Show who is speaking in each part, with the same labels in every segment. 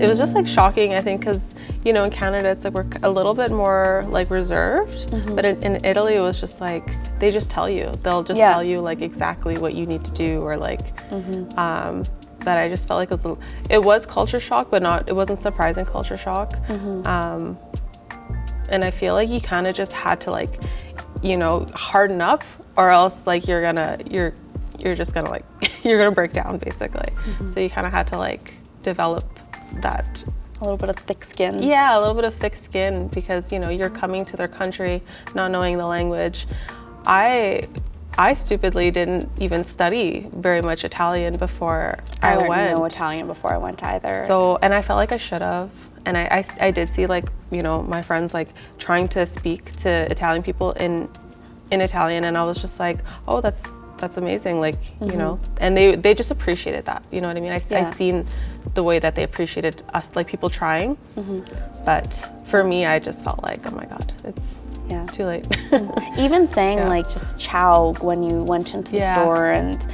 Speaker 1: it was just like shocking, I think, because, you know, in Canada, it's like we're a little bit more like reserved, but in Italy, it was just like, they just tell you. They'll just tell you like exactly what you need to do, or like, that I just felt like it was culture shock, but it wasn't surprising culture shock. And I feel like you kind of just had to like, you know, harden up, or else like you're just gonna like, you're gonna break down basically. So you kind of had to like develop that.
Speaker 2: A little bit of thick skin.
Speaker 1: Yeah, a little bit of thick skin, because, you know, you're coming to their country not knowing the language. I stupidly didn't even study very much Italian before I went.
Speaker 2: I didn't know Italian before I went either.
Speaker 1: So, and I felt like I should have. And I did see like, you know, my friends like trying to speak to Italian people in Italian, and I was just like, oh, that's amazing, like, you know, and they just appreciated that, you know what I mean? I seen the way that they appreciated us, like people trying, but for me, I just felt like, oh my God, it's too late.
Speaker 2: Even saying like just ciao when you went into the store, and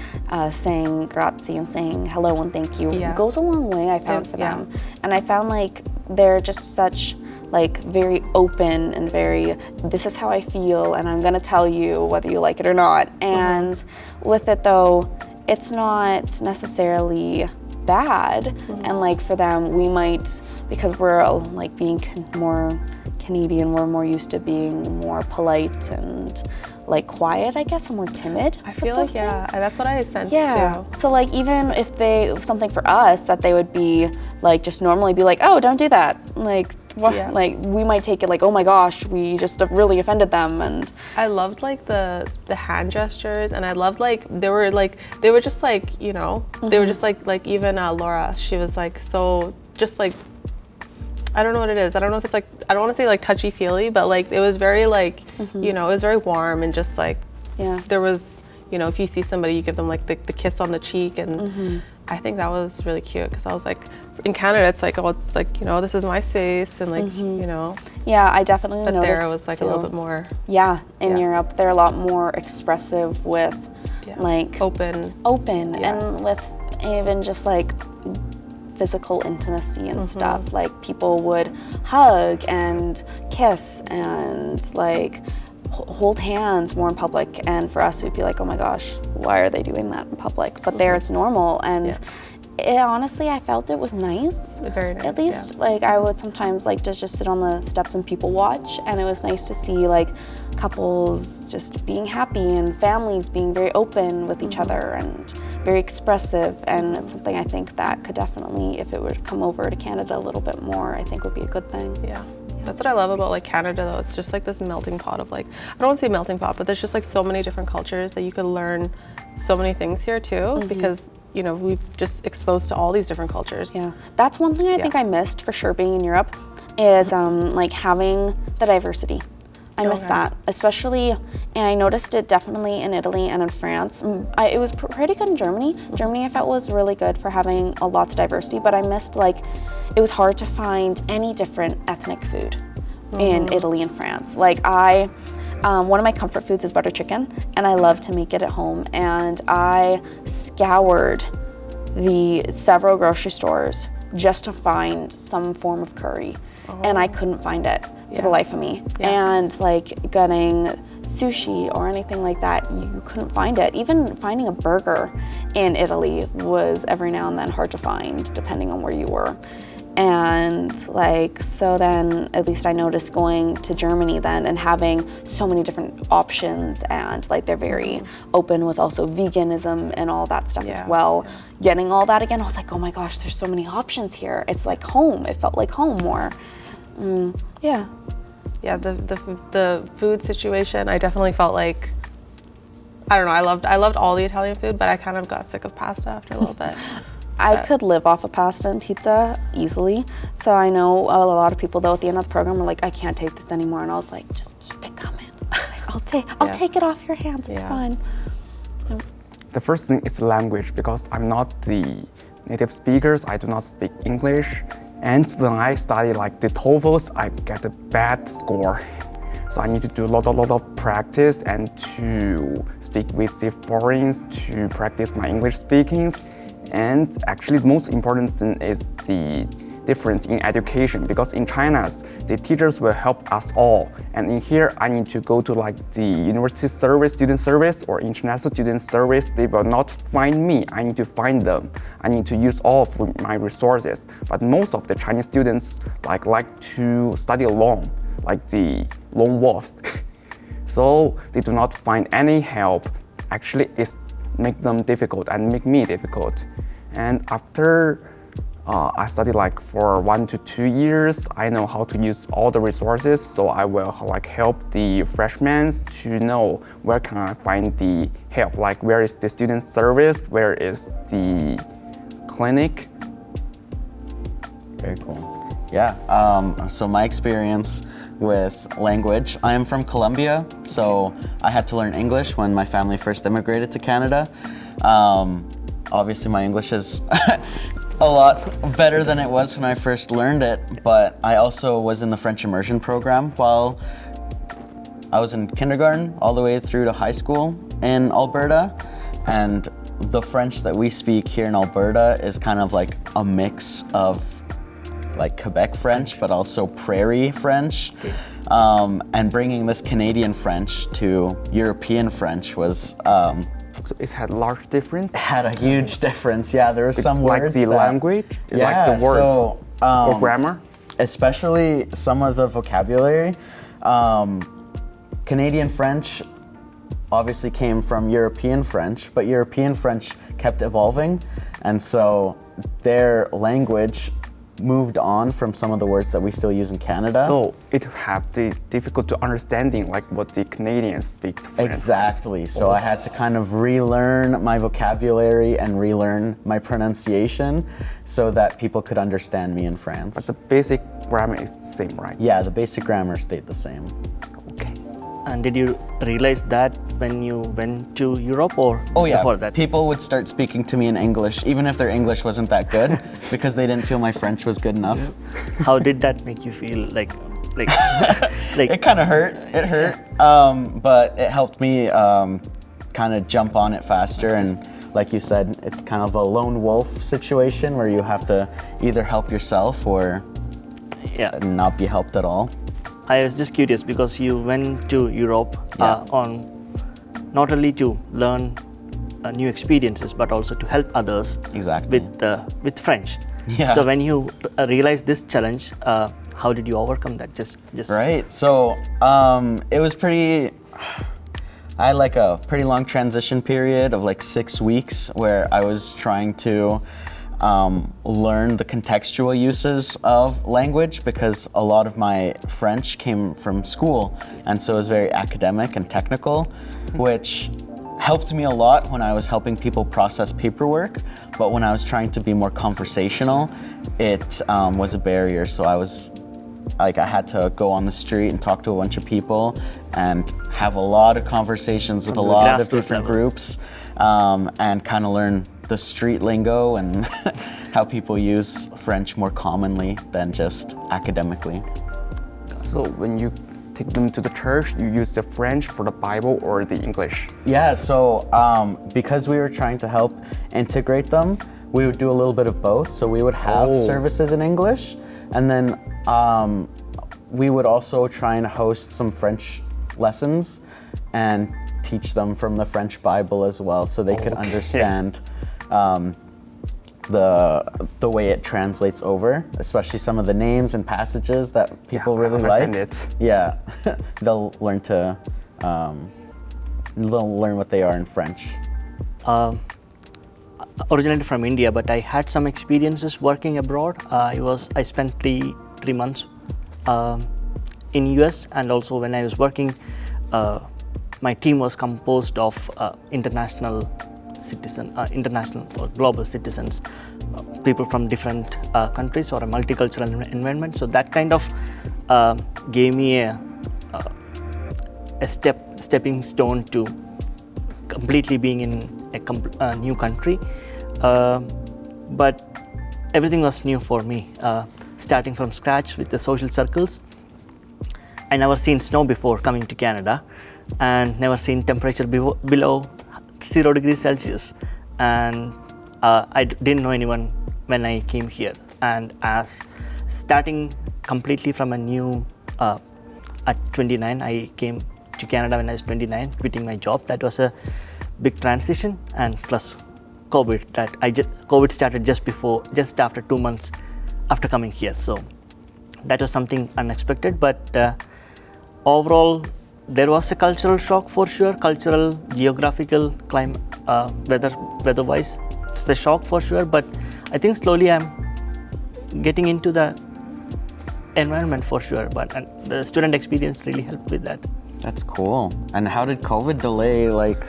Speaker 2: saying grazie and saying hello and thank you goes a long way, I found, for them. And I found like they're just such like very open and very, this is how I feel and I'm gonna tell you whether you like it or not. And with it though, it's not necessarily bad. And like for them, we might, because we're like being more Canadian, we're more used to being more polite and like quiet, I guess, and more timid.
Speaker 1: I feel like, that's what I sensed too.
Speaker 2: So like even if something for us that they would be like, just normally be like, oh, don't do that. Like, like we might take it like, oh my gosh, we just really offended them. And
Speaker 1: I loved like the hand gestures, and I loved like, they were just like, you know, they were just like even Laura, she was like, so just like, I don't know what it is. I don't know if it's like, I don't want to say like touchy-feely, but like it was very like, you know, it was very warm, and just like, there was, you know, if you see somebody, you give them like the kiss on the cheek, and I think that was really cute, because I was like, in Canada, it's like, oh, it's like, you know, this is my space, and like, you know.
Speaker 2: Yeah, I definitely noticed.
Speaker 1: But there it was like a little bit more.
Speaker 2: Yeah, in Europe, they're a lot more expressive with like
Speaker 1: open,
Speaker 2: and with even just like physical intimacy and stuff. Like people would hug and kiss and like hold hands more in public, and for us we'd be like, oh my gosh, why are they doing that in public? But there it's normal, and honestly, I felt it was nice.
Speaker 1: Very nice.
Speaker 2: At least like I would sometimes like to just sit on the steps and people watch, and it was nice to see like couples just being happy and families being very open with each other and very expressive. And it's something I think that could definitely, if it were to come over to Canada a little bit more, I think would be a good thing.
Speaker 1: Yeah. That's what I love about like Canada though. It's just like this melting pot of like, I don't want to say melting pot, but there's just like so many different cultures that you could learn so many things here too, because, you know, we've just exposed to all these different cultures.
Speaker 2: Yeah, that's one thing I think I missed for sure being in Europe, is like having the diversity. I missed that, especially, and I noticed it definitely in Italy and in France. It was pretty good in Germany. Germany I felt was really good for having a lots of diversity, but I missed like, it was hard to find any different ethnic food in Italy and France. Like one of my comfort foods is butter chicken, and I love to make it at home. And I scoured the several grocery stores just to find some form of curry, and I couldn't find it for the life of me. And like getting sushi or anything like that, you couldn't find it. Even finding a burger in Italy was every now and then hard to find, depending on where you were. And like, so then at least I noticed going to Germany then and having so many different options, and like they're very open with also veganism and all that stuff as well. Getting all that again, I was like, oh my gosh, there's so many options here. It's like home. It felt like home more. Yeah, the food situation, I definitely felt like, I don't know, I loved all the Italian food, but I kind of got sick of pasta after a little bit. I could live off of pasta and pizza easily. So I know a lot of people though at the end of the program were like, I can't take this anymore. And I was like, just keep it coming. I'll take it off your hands, it's fine.
Speaker 3: The first thing is language, because I'm not the native speakers, I do not speak English. And when I study like the TOEFLs, I get a bad score. So I need to do a lot of practice and to speak with the foreigners to practice my English speakings. And actually the most important thing is the difference in education, because in China, the teachers will help us all. And in here, I need to go to like the university service, student service, or international student service. They will not find me. I need to find them. I need to use all of my resources. But most of the Chinese students like to study alone, like the lone wolf. So they do not find any help. Actually, it make them difficult and make me difficult. And after I studied like for 1 to 2 years, I know how to use all the resources. So I will like help the freshmen to know where can I find the help, like where is the student service, where is the clinic.
Speaker 4: Very cool. Yeah, so my experience with language, I am from Colombia, so I had to learn English when my family first immigrated to Canada. Obviously my English is a lot better than it was when I first learned it, but I also was in the French immersion program while I was in kindergarten all the way through to high school in Alberta. And the French that we speak here in Alberta is kind of like a mix of like Quebec French, but also Prairie French.
Speaker 3: Okay.
Speaker 4: And bringing this Canadian French to European French was
Speaker 3: So it had large difference.
Speaker 4: had a huge difference. Yeah, there were some
Speaker 3: like
Speaker 4: words
Speaker 3: the
Speaker 4: that,
Speaker 3: language,
Speaker 4: yeah,
Speaker 3: like the words
Speaker 4: so,
Speaker 3: or grammar.
Speaker 4: especially some of the vocabulary. Canadian French obviously came from European French, but European French kept evolving, and so their language moved on from some of the words that we still use in Canada.
Speaker 3: So it have the difficult to understanding like what the Canadians speak French.
Speaker 4: Exactly. So I had to kind of relearn my vocabulary and relearn my pronunciation so that people could understand me in France.
Speaker 3: But the basic grammar is the same, right?
Speaker 4: Yeah, the basic grammar stayed the same.
Speaker 3: Okay.
Speaker 5: And did you realize that when you went to Europe or
Speaker 4: Oh yeah,
Speaker 5: before that?
Speaker 4: people would start speaking to me in English, even if their English wasn't that good, because they didn't feel my French was good enough.
Speaker 5: How did that make you feel? Like,
Speaker 4: It kind of hurt. It hurt, but it helped me kind of jump on it faster. And like you said, it's kind of a lone wolf situation where you have to either help yourself or
Speaker 5: yeah.
Speaker 4: not be helped at all.
Speaker 5: I was just curious because you went to Europe on not only to learn new experiences but also to help others
Speaker 4: Exactly.
Speaker 5: with French.
Speaker 4: Yeah.
Speaker 5: So when you realized this challenge, how did you overcome that? Just
Speaker 4: Right. So it was pretty. I had like a pretty long transition period of like 6 weeks where I was trying to learn the contextual uses of language, because a lot of my French came from school, and so it was very academic and technical, which helped me a lot when I was helping people process paperwork, but when I was trying to be more conversational, it was a barrier. So I had to go on the street and talk to a bunch of people and have a lot of conversations with a
Speaker 5: From the
Speaker 4: lot of
Speaker 5: grassroots
Speaker 4: different
Speaker 5: level.
Speaker 4: groups, and kind of learn the street lingo and how people use French more commonly than just academically.
Speaker 3: So when you take them to the church, you use the French for the Bible or the English?
Speaker 4: Yeah, so because we were trying to help integrate them, we would do a little bit of both. So we would have services in English, and then we would also try and host some French lessons and teach them from the French Bible as well, so they could understand the way it translates over, especially some of the names and passages that people really like.
Speaker 3: It.
Speaker 4: Yeah, they'll learn what they are in French.
Speaker 5: Originated from India, but I had some experiences working abroad. I spent three months in US, and also when I was working, my team was composed of international or global citizens, people from different countries or a multicultural environment. So that kind of gave me a stepping stone to completely being in a new country. But everything was new for me, starting from scratch with the social circles. I never seen snow before coming to Canada, and never seen temperature below 0 degrees Celsius, and I didn't know anyone when I came here. and as starting completely from a new, at 29, I came to Canada when I was 29, quitting my job. That was a big transition, and plus COVID. COVID started just after 2 months after coming here. So that was something unexpected, but overall, there was a cultural shock for sure. Cultural, geographical, climate, weather-wise, it's a shock for sure. But I think slowly I'm getting into the environment for sure. But the student experience really helped with that.
Speaker 4: That's cool. And how did COVID delay, like,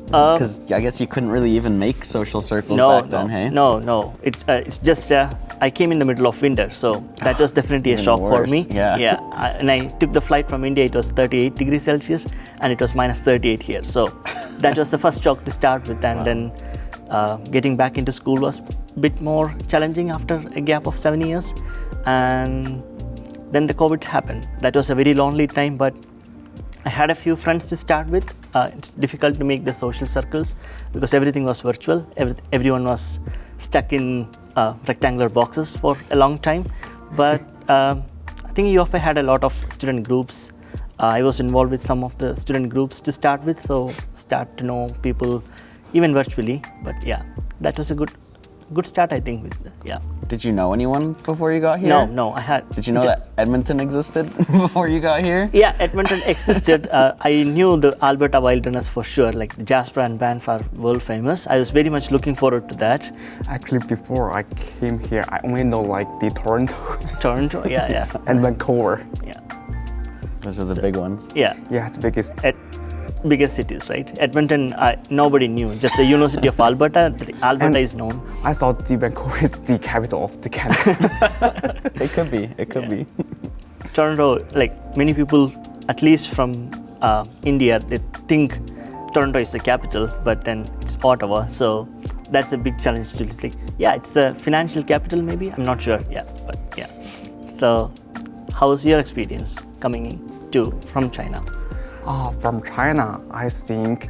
Speaker 4: because I guess you couldn't really even make social circles back then, hey?
Speaker 5: No. It's just I came in the middle of winter, so that was definitely a
Speaker 4: Even
Speaker 5: shock for
Speaker 4: worse,
Speaker 5: me.
Speaker 4: yeah.
Speaker 5: And I took the flight from India. It was 38 degrees Celsius, and it was minus 38 here. So that was the first shock to start with, and then getting back into school was a bit more challenging after a gap of 7 years, and then the COVID happened. That was a very lonely time, but I had a few friends to start with. It's difficult to make the social circles because everything was virtual. Everyone was stuck in rectangular boxes for a long time. But I think UFA had a lot of student groups. I was involved with some of the student groups to start with, so start to know people even virtually. But yeah, that was a good start, I think.
Speaker 4: Did you know anyone before you got here?
Speaker 5: No, I had.
Speaker 4: Did you know that Edmonton existed before you got here?
Speaker 5: Yeah, Edmonton existed. I knew the Alberta Wilderness for sure. Like Jasper and Banff are world famous. I was very much looking forward to that.
Speaker 3: Actually, before I came here, I only know like the Toronto
Speaker 5: Toronto, yeah.
Speaker 3: and Vancouver.
Speaker 5: Yeah.
Speaker 4: Those are the big ones.
Speaker 5: Yeah.
Speaker 3: Yeah, it's biggest.
Speaker 5: Biggest cities, right? Edmonton, nobody knew. Just the University of Alberta. Alberta is known.
Speaker 3: I thought the Vancouver is the capital of the Canada.
Speaker 4: It could be.
Speaker 5: Toronto, like many people, at least from India, they think Toronto is the capital, but then it's Ottawa. So that's a big challenge to like. Yeah, it's the financial capital, maybe. I'm not sure. Yeah, but yeah. So, how was your experience coming from China?
Speaker 3: From China, I think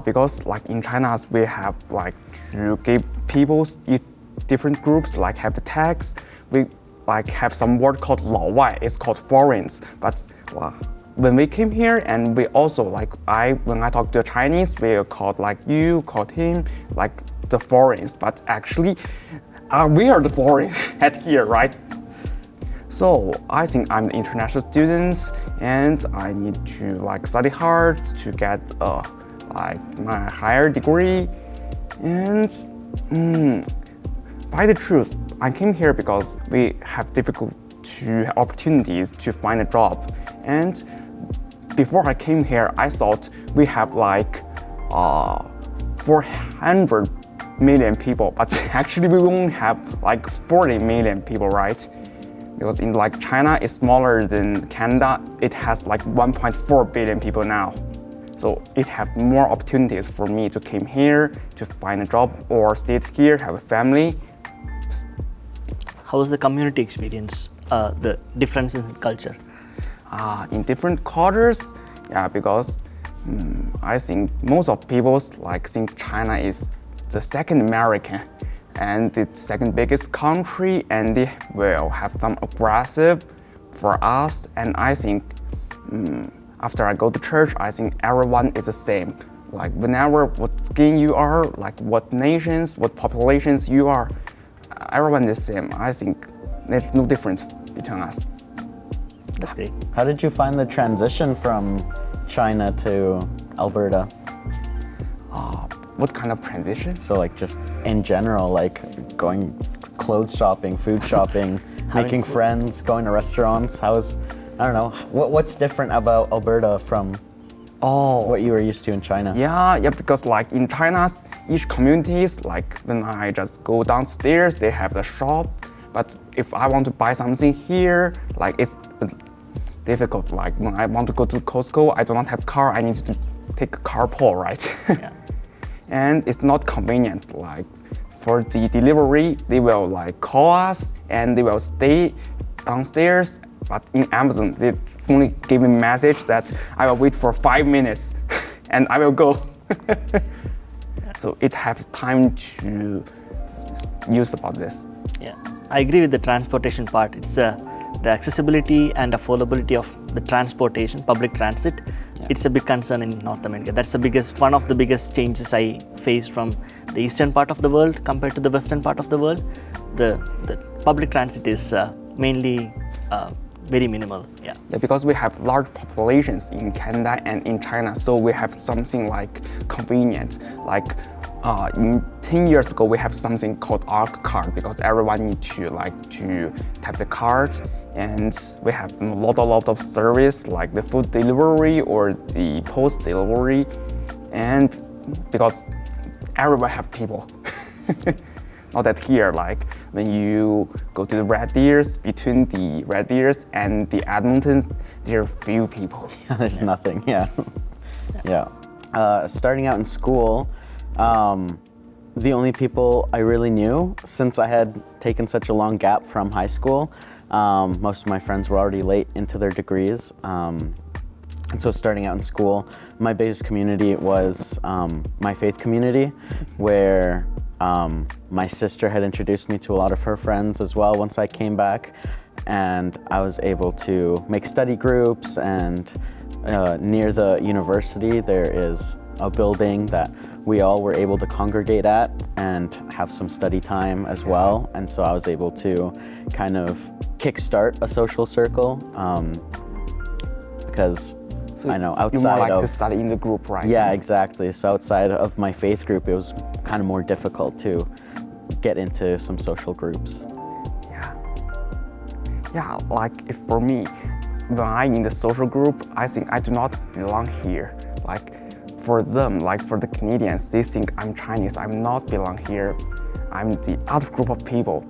Speaker 3: because like in China we have like to give people different groups like have the tax. We like have some word called 老外. It's called foreigners. But when we came here and we also like when I talk to Chinese, we are called like you, called him, like the foreigners. But actually, we are the foreigners at here, right? So I think I'm an international student and I need to like study hard to get like my higher degree. And by the truth, I came here because we have difficult opportunities to find a job. And before I came here, I thought we have like 400 million people, but actually we only have like 40 million people, right? Because in like China is smaller than Canada, it has like 1.4 billion people now. So it have more opportunities for me to come here to find a job or stay here, have a family.
Speaker 5: How was the community experience? The difference in culture?
Speaker 3: In different cultures, yeah, because I think most of people like think China is the second American and the second biggest country, and they will have some aggressive for us. And I think after I go to church, I think everyone is the same. Like whenever what skin you are, like what nations, what populations you are, everyone is the same. I think there's no difference between us.
Speaker 5: That's great.
Speaker 4: How did you find the transition from China to Alberta?
Speaker 3: What kind of transition?
Speaker 4: So like just in general, like going clothes shopping, food shopping, making friends, going to restaurants. I don't know, what's different about Alberta from what you were used to in China?
Speaker 3: Yeah, because like in China, each communities, like when I just go downstairs, they have the shop. But if I want to buy something here, like it's difficult. Like when I want to go to Costco, I do not have car, I need to take a carpool, right?
Speaker 5: Yeah.
Speaker 3: And it's not convenient. Like for the delivery, they will like call us and they will stay downstairs. But in Amazon, they only give me a message that I will wait for 5 minutes and I will go. So it has time to use about this.
Speaker 5: Yeah. I agree with the transportation part. It's the accessibility and affordability of the transportation, public transit. Yeah. It's a big concern in North America. That's one of the biggest changes I faced from the eastern part of the world compared to the western part of the world. The public transit is mainly very minimal. Yeah,
Speaker 3: because we have large populations in Canada and in China, so we have something like convenient. Like 10 years ago, we have something called ARC card because everyone needs to tap the card, and we have a lot of service like the food delivery or the post delivery, and because everyone have people. Not that here, like when you go to the Red Deers, between the Red Deers and the Edmontons, there are few people.
Speaker 4: Yeah, there's nothing, yeah. Starting out in school, the only people I really knew, since I had taken such a long gap from high school, most of my friends were already late into their degrees. And so starting out in school, my biggest community was my faith community, where my sister had introduced me to a lot of her friends as well once I came back, and I was able to make study groups, and near the university there is a building that we all were able to congregate at and have some study time as well, and so I was able to kind of kickstart a social circle because
Speaker 3: so
Speaker 4: I know outside
Speaker 3: you more like
Speaker 4: of
Speaker 3: to study in the group, right?
Speaker 4: Yeah, exactly. So outside of my faith group, it was kind of more difficult to get into some social groups.
Speaker 3: Yeah, like if for me, when I'm in the social group, I think I do not belong here. Like for them, like for the Canadians, they think I'm Chinese, I'm not belong here. I'm the other group of people.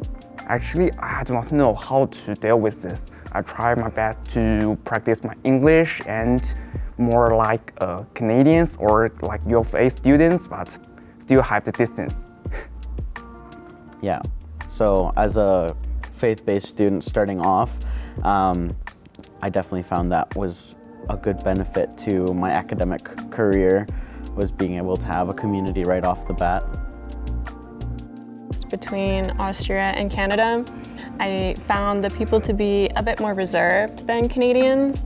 Speaker 3: Actually, I do not know how to deal with this. I try my best to practice my English and more like Canadians or like U of A students, but still have the distance.
Speaker 4: Yeah, so as a faith-based student starting off, I definitely found that was a good benefit to my academic career, was being able to have a community right off the bat.
Speaker 1: Between Austria and Canada, I found the people to be a bit more reserved than Canadians,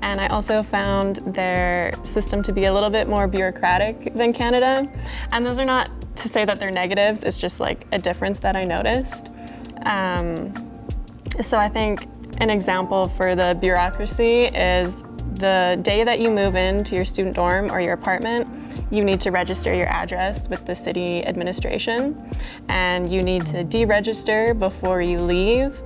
Speaker 1: and I also found their system to be a little bit more bureaucratic than Canada. And those are not to say that they're negatives, it's just like a difference that I noticed. So I think an example for the bureaucracy is the day that you move into your student dorm or your apartment, you need to register your address with the city administration, and you need to deregister before you leave,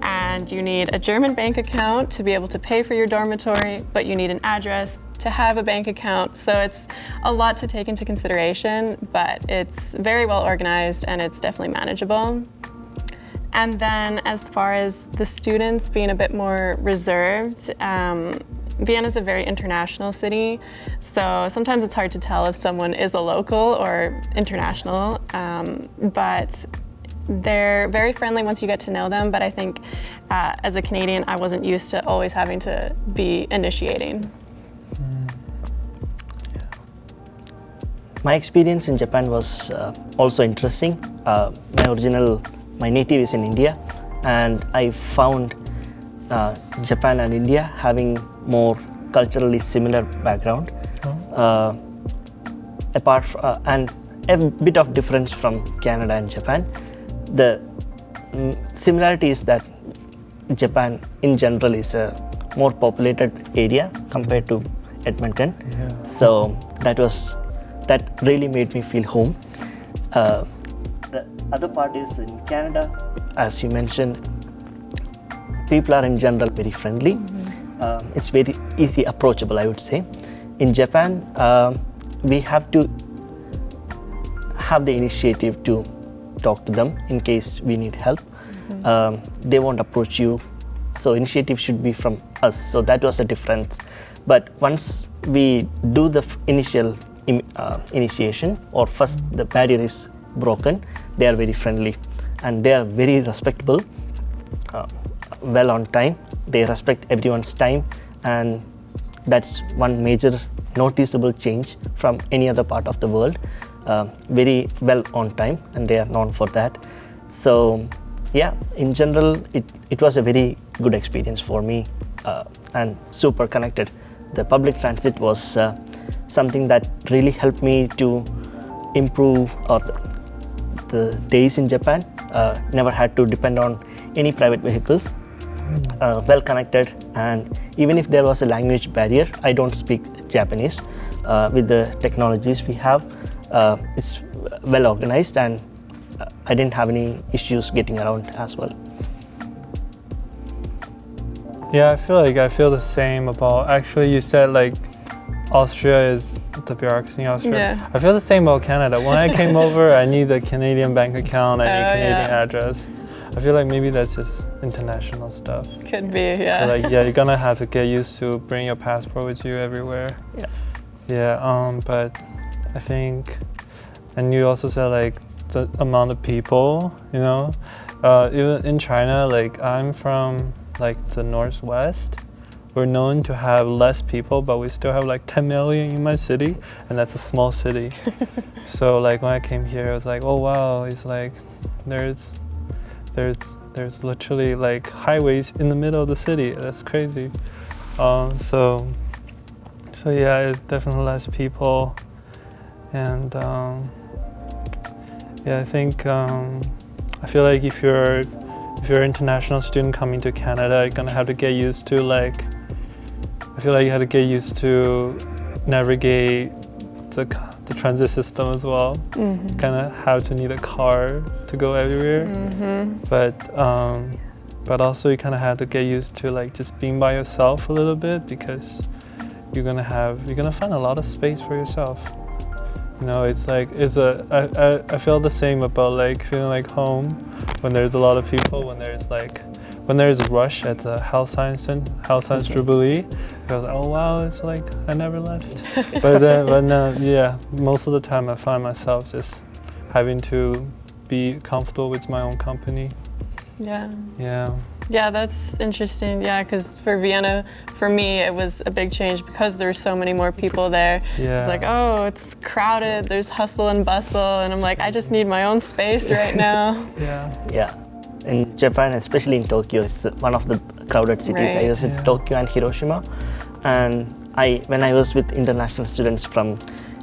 Speaker 1: and you need a German bank account to be able to pay for your dormitory, but you need an address to have a bank account. So it's a lot to take into consideration, but it's very well organized and it's definitely manageable. And then as far as the students being a bit more reserved, Vienna is a very international city, so sometimes it's hard to tell if someone is a local or international, but they're very friendly once you get to know them. But I think as a Canadian, I wasn't used to always having to be initiating.
Speaker 5: My experience in Japan was also interesting. My native is in India, and I found Japan and India having more culturally similar background, and a bit of difference from Canada and Japan. The similarity is that Japan in general is a more populated area compared to Edmonton, so that really made me feel home. The other part is in Canada, as you mentioned, people are in general very friendly. It's very easy approachable, I would say. In Japan, we have to have the initiative to talk to them in case we need help. They won't approach you, so initiative should be from us. So that was a difference. But once we do the initial initiation, or first the barrier is broken, they are very friendly and they are very respectable, well on time. They respect everyone's time, and that's one major noticeable change from any other part of the world. Very well on time, and they are known for that. So Yeah, in general, it was a very good experience for me and super connected. The public transit was something that really helped me to improve the days in Japan. Never had to depend on any private vehicles. Well connected, and even if there was a language barrier, I don't speak Japanese. With the technologies we have, it's well organized, and I didn't have any issues getting around as well.
Speaker 6: Yeah, I feel the same about, actually you said like Austria is the bureaucracy in Austria.
Speaker 1: Yeah.
Speaker 6: I feel the same about Canada. When I came over, I need a Canadian bank account, I need Canadian address. I feel like maybe that's just international stuff.
Speaker 1: Could be, yeah.
Speaker 6: So like, yeah, you're gonna have to get used to bring your passport with you everywhere.
Speaker 5: Yeah.
Speaker 6: Yeah, but I think, and you also said like the amount of people, you know, even in China, like I'm from like the northwest. We're known to have less people, but we still have like 10 million in my city, and that's a small city. So like when I came here, I was like, oh wow, it's like there's literally like highways in the middle of the city. That's crazy. So yeah, it's definitely less people, and yeah, I think I feel like if you're an international student coming to Canada, you're gonna have to get used to like. I feel like you have to get used to navigate the transit system as well.
Speaker 1: Mm-hmm.
Speaker 6: Kind of have to need a car to go everywhere.
Speaker 1: Mm-hmm.
Speaker 6: But also you kind of have to get used to like just being by yourself a little bit, because you're gonna find a lot of space for yourself. You know, it's like I feel the same about like feeling like home when there's a lot of people, when there's a rush at the health science Jubilee. I was like, oh wow, it's like I never left. but no, yeah, most of the time I find myself just having to be comfortable with my own company.
Speaker 1: Yeah.
Speaker 6: Yeah.
Speaker 1: Yeah, that's interesting. Yeah, because for Vienna, for me, it was a big change because there's so many more people there.
Speaker 6: Yeah.
Speaker 1: It's like, oh, it's crowded. There's hustle and bustle, and I'm like, I just need my own space right now.
Speaker 6: Yeah.
Speaker 5: Yeah. In Japan, especially in Tokyo, it's one of the crowded cities.
Speaker 1: Right.
Speaker 5: I was in Tokyo and Hiroshima, and when I was with international students from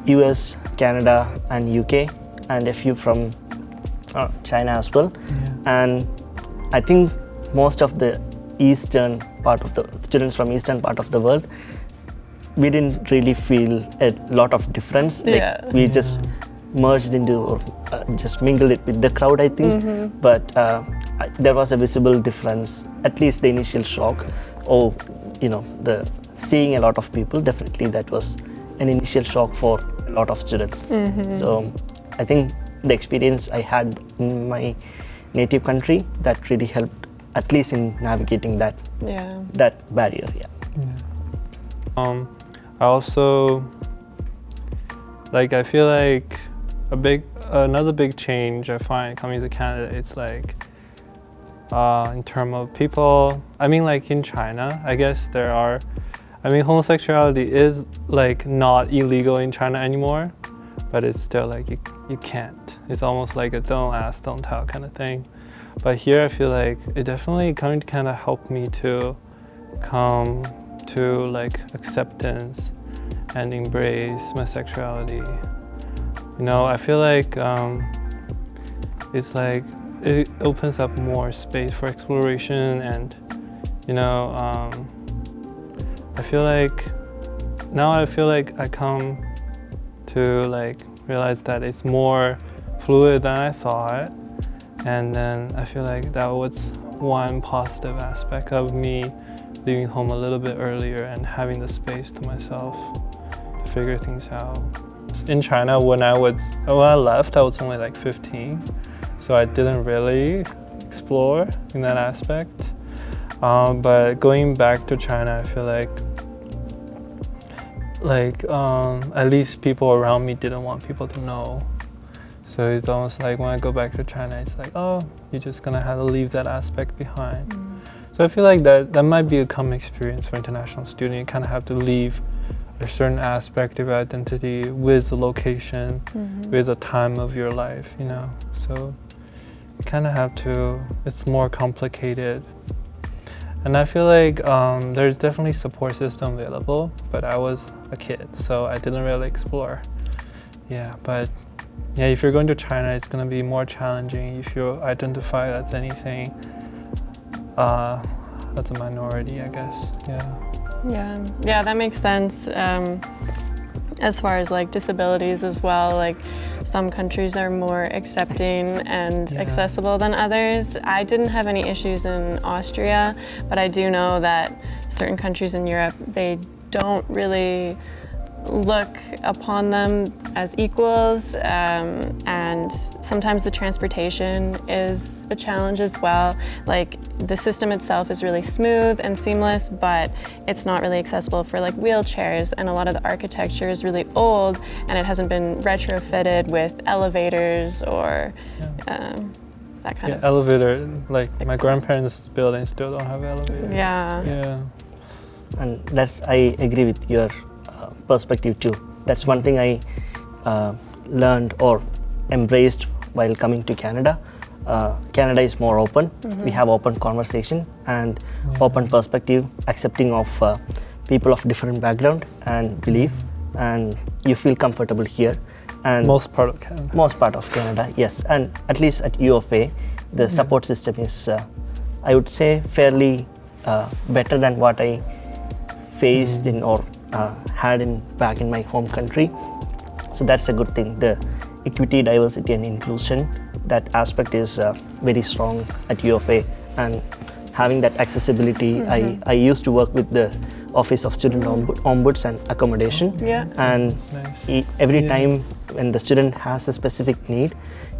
Speaker 5: US, Canada, and UK, and a few from China as well.
Speaker 6: Yeah.
Speaker 5: And I think most of the eastern part of the students from eastern part of the world, we didn't really feel a lot of difference.
Speaker 1: Yeah.
Speaker 5: Like we just merged into or just mingled it with the crowd, I think.
Speaker 1: Mm-hmm.
Speaker 5: But there was a visible difference, at least the initial shock. Oh, you know, the seeing a lot of people, definitely that was an initial shock for a lot of students.
Speaker 1: Mm-hmm.
Speaker 5: So I think the experience I had in my native country, that really helped, at least in navigating that barrier. Yeah.
Speaker 6: I also I feel like another big change I find coming to Canada, it's like in terms of people, I mean like in China, I guess homosexuality is like not illegal in China anymore, but it's still like you can't. It's almost like a don't ask, don't tell kind of thing. But here I feel like it definitely kind of helped me to come to like acceptance and embrace my sexuality. You know, I feel like it's like it opens up more space for exploration, and you know, I feel like I come to like realize that it's more fluid than I thought, and then I feel like that was one positive aspect of me leaving home a little bit earlier and having the space to myself to figure things out. In China, when I left, I was only like 15, so I didn't really explore in that aspect. But going back to China, I feel like at least people around me didn't want people to know. So it's almost like when I go back to China, it's like, oh, you're just gonna have to leave that aspect behind. So I feel like that might be a common experience for international students. You kind of have to leave a certain aspect of your identity with the location, with the time of your life, you know. So kind of have to, it's more complicated. And I feel like there's definitely support system available, but I was a kid, so I didn't really explore. Yeah, but yeah, if you're going to China, it's going to be more challenging if you identify as anything that's a minority, I guess.
Speaker 1: Yeah, that makes sense. As far as like disabilities as well, like some countries are more accepting and accessible than others. I didn't have any issues in Austria, but I do know that certain countries in Europe, they don't really look upon them as equals, and sometimes the transportation is a challenge as well. Like the system itself is really smooth and seamless, but it's not really accessible for like wheelchairs, and a lot of the architecture is really old and it hasn't been retrofitted with elevators or that kind of
Speaker 6: elevator, like my grandparents' building still don't have elevators.
Speaker 1: Yeah.
Speaker 5: And I agree with your perspective too. That's one thing I learned or embraced while coming to Canada. Canada is more open. We have open conversation and open perspective, accepting of people of different background and belief, and you feel comfortable here. And
Speaker 6: most part of Canada, yes. And at least at UFA, the support system is, I would say, fairly better than what I faced in or had back in my home country. So that's a good thing. The equity, diversity and inclusion, that aspect is very strong at UFA, and having that accessibility. I used to work with the Office of Student Ombuds and Accommodation, and every time when the student has a specific need,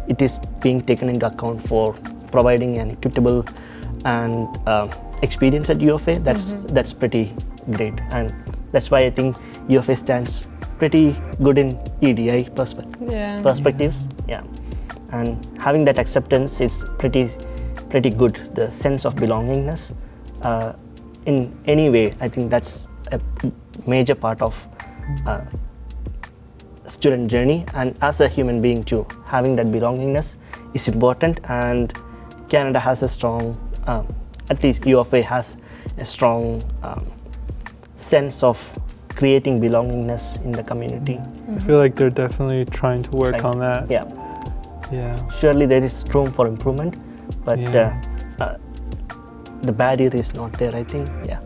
Speaker 6: it is being taken into account for providing an equitable and experience at UFA. That's pretty great, and that's why I think UFA stands pretty good in EDI perspectives. Yeah, and having that acceptance is pretty good. The sense of belongingness in any way, I think that's a major part of student journey, and as a human being too, having that belongingness is important. And Canada has a strong, at least UFA has a strong sense of creating belongingness in the community. I feel like they're definitely trying to work on that.
Speaker 5: Yeah. Surely there is room for improvement, but the barrier is not there, I think. Yeah.